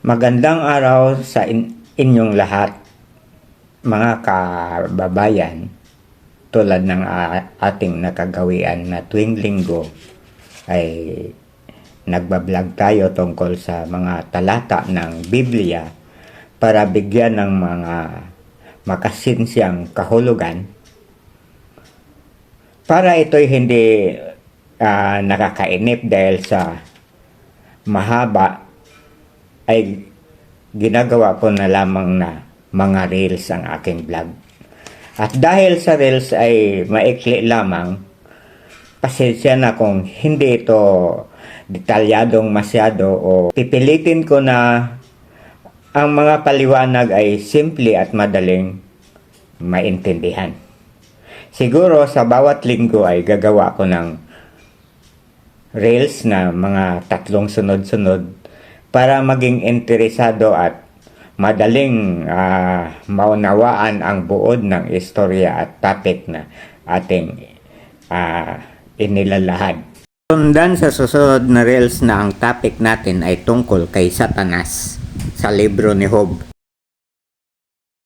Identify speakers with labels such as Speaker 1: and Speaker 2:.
Speaker 1: Magandang araw sa inyong lahat, mga kababayan. Tulad ng ating nakagawian na tuwing linggo ay nagbablog tayo tungkol sa mga talata ng Biblia para bigyan ng mga makasinsyang kahulugan. Para ito'y hindi nakakainip dahil sa mahaba, ay ginagawa ko na lamang na mga reels ang aking vlog. At dahil sa reels ay maikli lamang, pasensya na kung hindi ito detalyadong masyado o pipilitin ko na ang mga paliwanag ay simple at madaling maintindihan. Siguro sa bawat linggo ay gagawa ko ng reels na mga 3 sunod-sunod para maging interesado at madaling maunawaan ang buod ng istorya at topic na ating inilalahad. Sundan sa susunod na reels na ang topic natin ay tungkol kay Satanas sa libro ni Job.